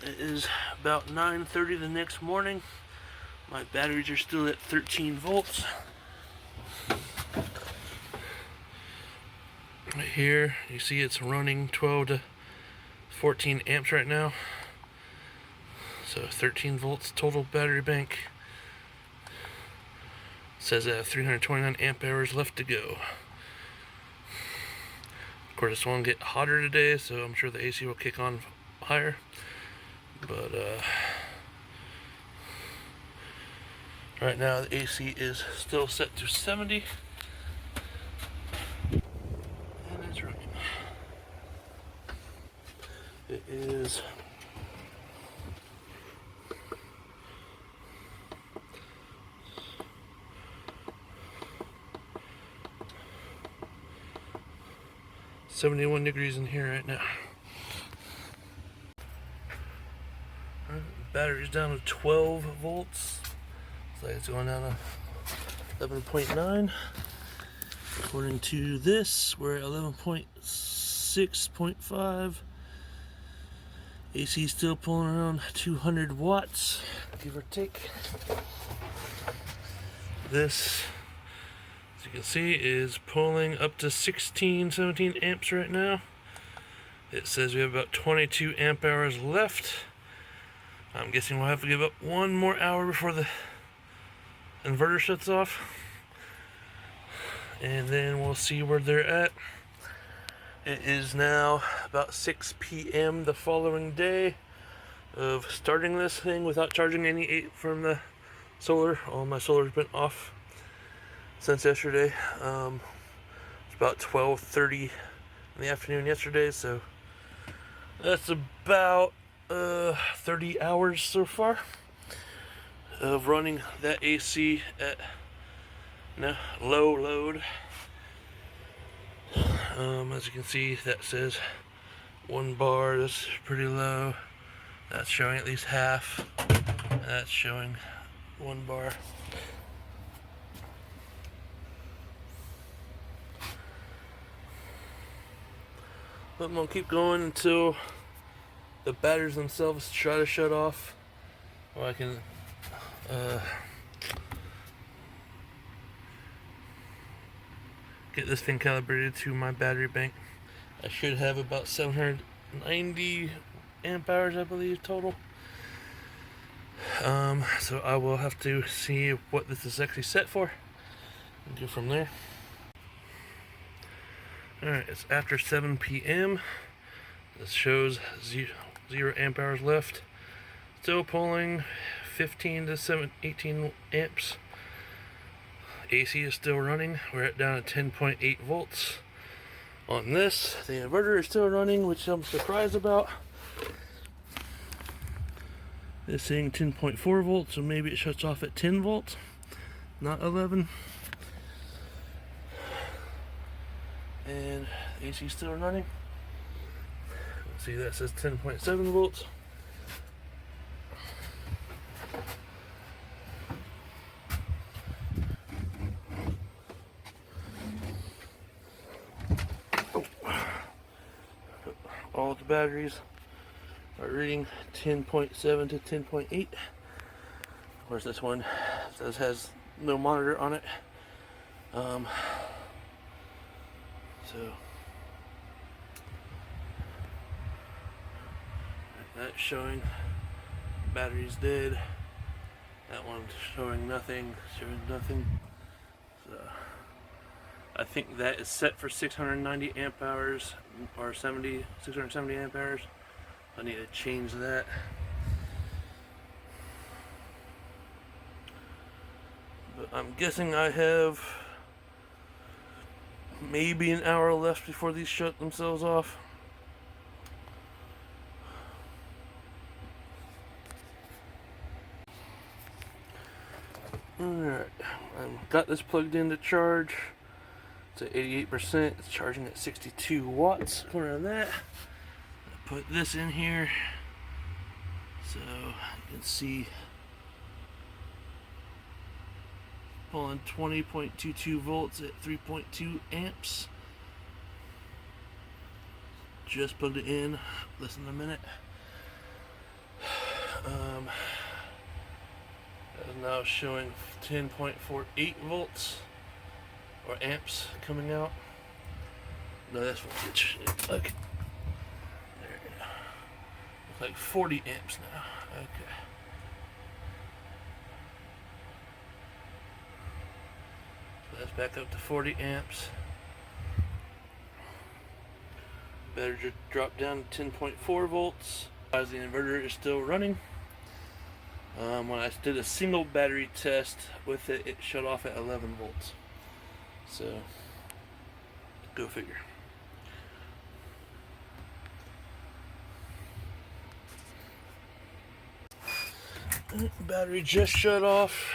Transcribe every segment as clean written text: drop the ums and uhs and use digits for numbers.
It is about 9:30 the next morning. My batteries are still at 13 volts. Right here, you see it's running 12 to 14 amps right now. So 13 volts total battery bank. It says I have 329 amp hours left to go. Of course, this won't get hotter today, so I'm sure the AC will kick on higher. But right now the AC is still set to 70. And it's running. It is $71 in here right now. Battery's down to 12 volts. Looks like it's going down to 11.9. According to this, we're at 11.6.5. AC still pulling around 200 watts, give or take. This, as you can see, is pulling up to 16, 17 amps right now. It says we have about 22 amp hours left. I'm guessing we'll have to give up one more hour before the inverter shuts off. And then we'll see where they're at. It is now about 6 p.m. the following day of starting this thing without charging any from the solar. All my solar's been off since yesterday. It's about 12:30 in the afternoon yesterday, so that's about 30 hours so far of running that AC at low load. As you can see, that says 1 bar. That's pretty low. That's showing at least half. That's showing 1 bar. But I'm gonna keep going until the batteries themselves try to shut off, or I can get this thing calibrated to my battery bank. I should have about 790 amp hours, I believe, total. So I will have to see what this is actually set for and go from there. Alright, it's after 7 p.m. This shows 0 amp hours left. Still pulling 15 to 18 amps. AC is still running. We're down at 10.8 volts on this. The inverter is still running, which I'm surprised about. It's saying 10.4 volts, so maybe it shuts off at 10 volts, not 11. And AC is still running. Let's see, that says 10.7 volts. All the batteries are reading 10.7 to 10.8. Of course, this one has no monitor on it. So that's showing battery's dead. That one's showing nothing, So I think that is set for 690 amp hours or 670 amp hours. I need to change that. But I'm guessing I have maybe an hour left before these shut themselves off. Alright, I've got this plugged in to charge. It's at 88%. It's charging at 62 watts. Around that. Put this in here so you can see pulling 20.22 volts at 3.2 amps. Just put it in less than a minute. That is now showing 10.48 volts or amps coming out. No, that's voltage. Look. There you go. It's like 40 amps now. Okay. So that's back up to 40 amps. Battery just dropped down to 10.4 volts. As the inverter is still running. When I did a single battery test with it, it shut off at 11 volts. So, go figure. Battery just shut off.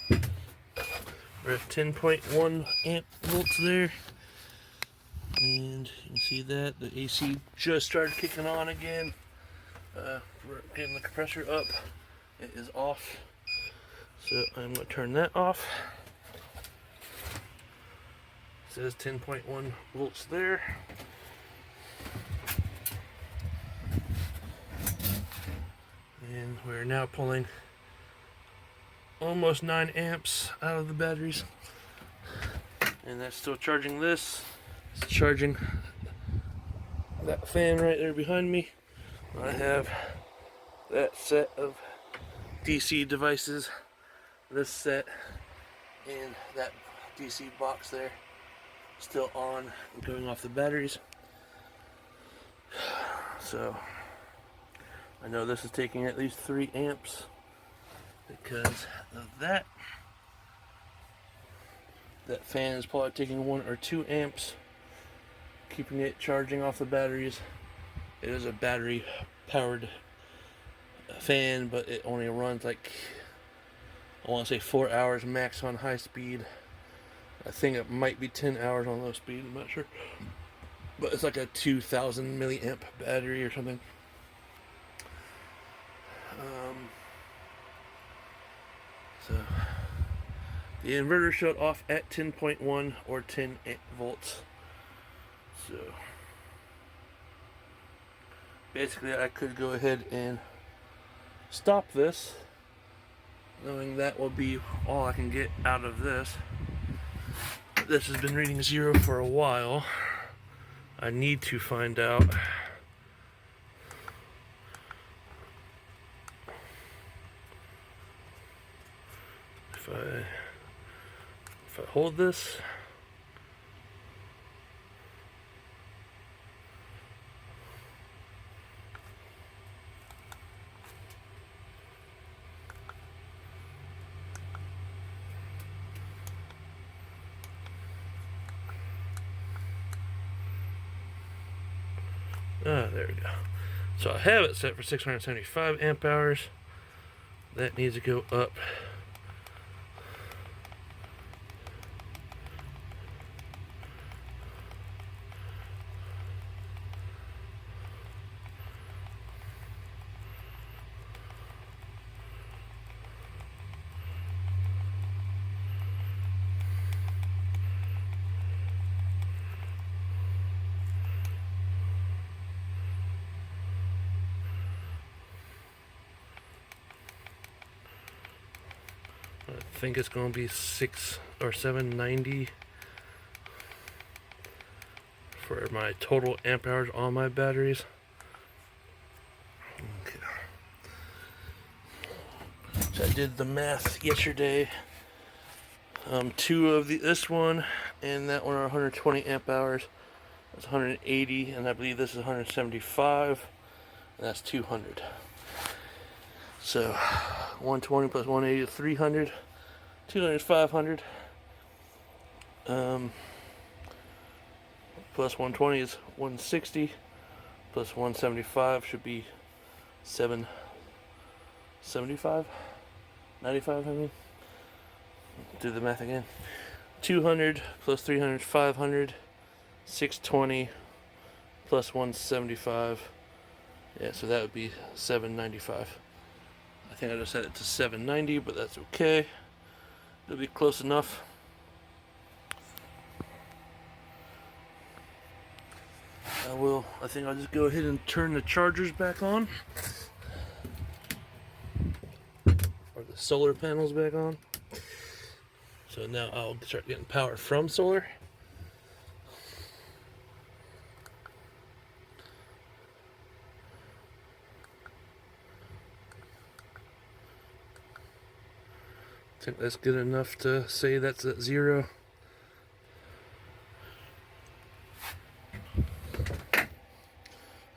We're at 10.1 amp volts there. And you can see that the AC just started kicking on again. We're getting the compressor up. It is off. So I'm going to turn that off. It says 10.1 volts there. And we're now pulling almost 9 amps out of the batteries. And that's still charging this. It's charging that fan right there behind me. I have that set of DC devices, this set, and that DC box there still on and going off the batteries. So I know this is taking at least 3 amps because of that. That fan is probably taking 1 or 2 amps, keeping it charging off the batteries. It is a battery powered fan, but it only runs like, I want to say 4 hours max on high speed. I think it might be 10 hours on low speed, I'm not sure. But it's like a 2000 milliamp battery or something. So the inverter shut off at 10.1 or 10 volts. So basically I could go ahead and stop this, knowing that will be all I can get out of this. This has been reading 0 for a while. I need to find out if I hold this. There we go. So I have it set for 675 amp hours. That needs to go up. I think it's going to be 6 or 790 for my total amp hours on my batteries. Okay. So I did the math yesterday. 2 of this one and that one are 120 amp hours. That's 180, and I believe this is 175, and that's 200. So 120 plus 180 is 300. 200 is 500. Plus 120 is 160. Plus 175 should be 775. 95, I mean. Do the math again. 200 plus 300 is 500. 620 plus 175. Yeah, so that would be 795. I think I just set it to 790, but that's okay. It'll be close enough. I think I'll just go ahead and turn the chargers back on. Or the solar panels back on. So now I'll start getting power from solar. I think that's good enough to say that's at 0.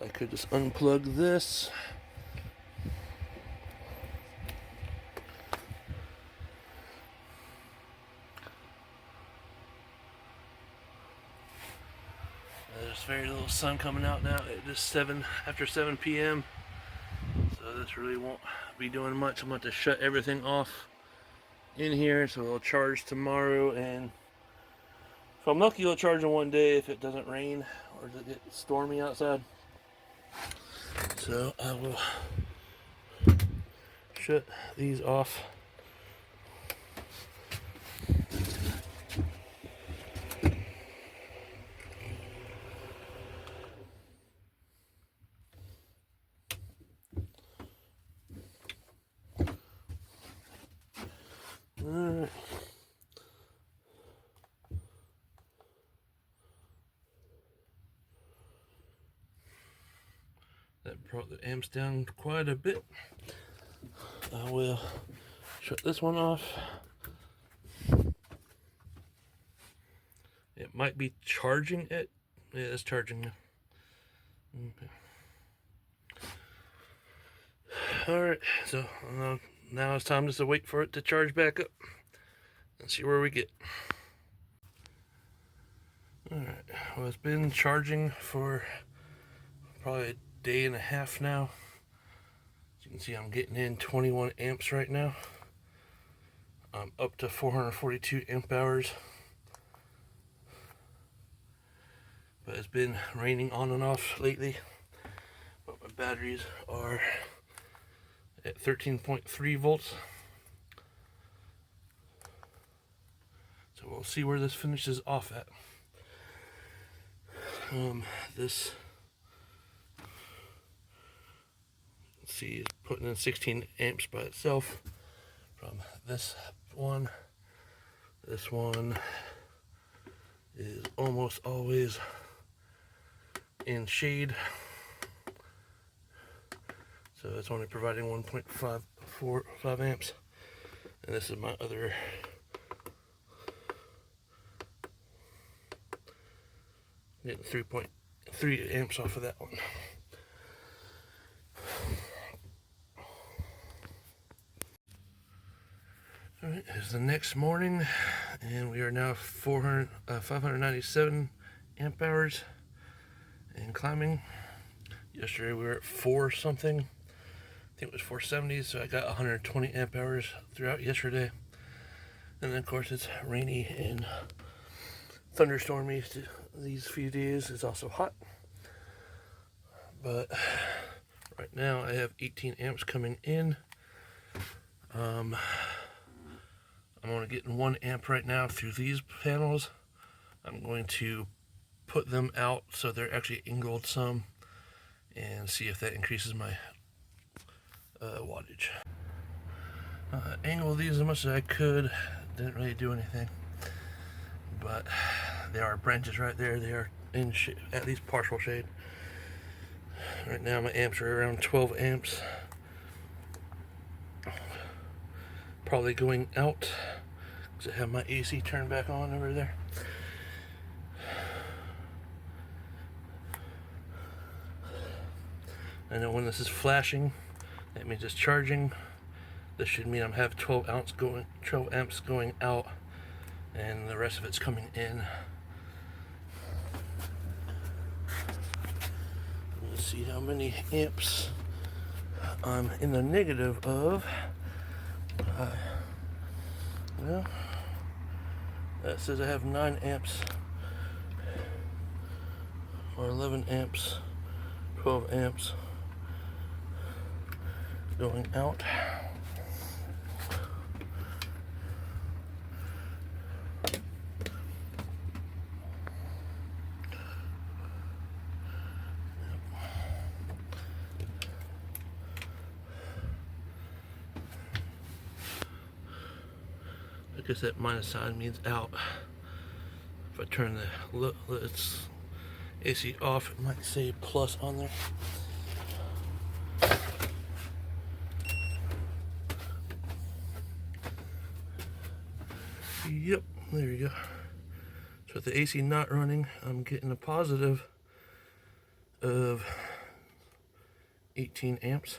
I could just unplug this. There's very little sun coming out now. It is after 7 p.m. So this really won't be doing much. I'm going to shut everything off in here, so it'll charge tomorrow, and if I'm lucky it'll charge in one day if it doesn't rain or does it get stormy outside. So I will shut these off. Alright. That brought the amps down quite a bit. I will shut this one off. It might be charging it. Yeah, it's charging. Okay. Alright, so now it's time just to wait for it to charge back up and see where we get. Alright, well, it's been charging for probably a day and a half now. As you can see, I'm getting in 21 amps right now. I'm up to 442 amp hours. But it's been raining on and off lately. But my batteries are at 13.3 volts. So we'll see where this finishes off at. This, let's see, is putting in 16 amps by itself from this one. This one is almost always in shade, so it's only providing 1.5 amps, and this is my other getting 3.3 amps off of that one. Alright, it's the next morning, and we are now 597 amp hours and climbing. Yesterday we were at 4 something. I think it was 470, so I got 120 amp hours throughout yesterday. And then of course it's rainy and thunderstormy these few days. It's also hot. But right now I have 18 amps coming in. I'm only getting 1 amp right now through these panels. I'm going to put them out so they're actually angled some and see if that increases my wattage. Angle these as much as I could. Didn't really do anything, but there are branches right there. They are in shade, at least partial shade. Right now my amps are around 12 amps. Probably going out because I have my AC turned back on over there. I know when this is flashing, that means it's charging. This should mean I'm having 12 amps going out, and the rest of it's coming in. Let's see how many amps I'm in the negative of. Well, that says I have 9 amps or 11 amps, 12 amps going out. I guess that minus sign means out. If I turn the AC off, it might say plus on there. Yep, there you go. So with the AC not running, I'm getting a positive of 18 amps.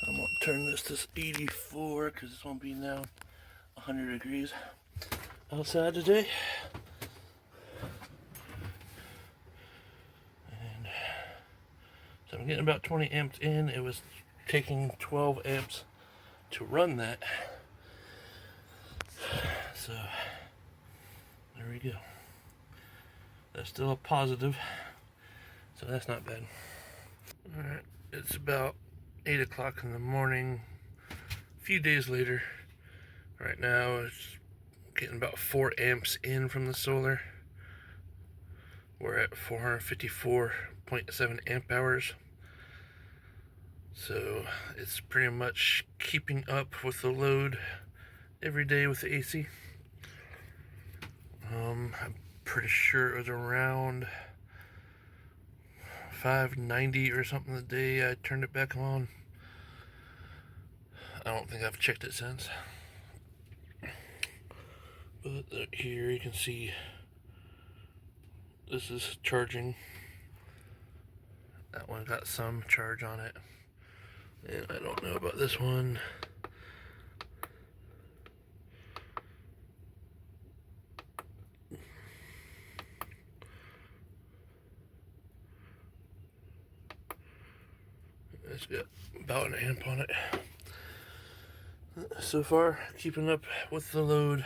I'm gonna turn this to 84 because it's gonna be now 100 degrees outside today. And so I'm getting about 20 amps in. It was taking 12 amps to run that. So there we go. That's still a positive, so that's not bad. Alright, it's about 8 o'clock in the morning, a few days later. Right now it's getting about 4 amps in from the solar. We're at 454.7 amp hours. So it's pretty much keeping up with the load every day with the AC. I'm pretty sure it was around 590 or something the day I turned it back on. I don't think I've checked it since. But here you can see this is charging. That one got some charge on it. And I don't know about this one. It's got about an amp on it. So far, keeping up with the load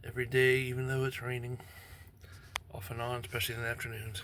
every day, even though it's raining off and on, especially in the afternoons.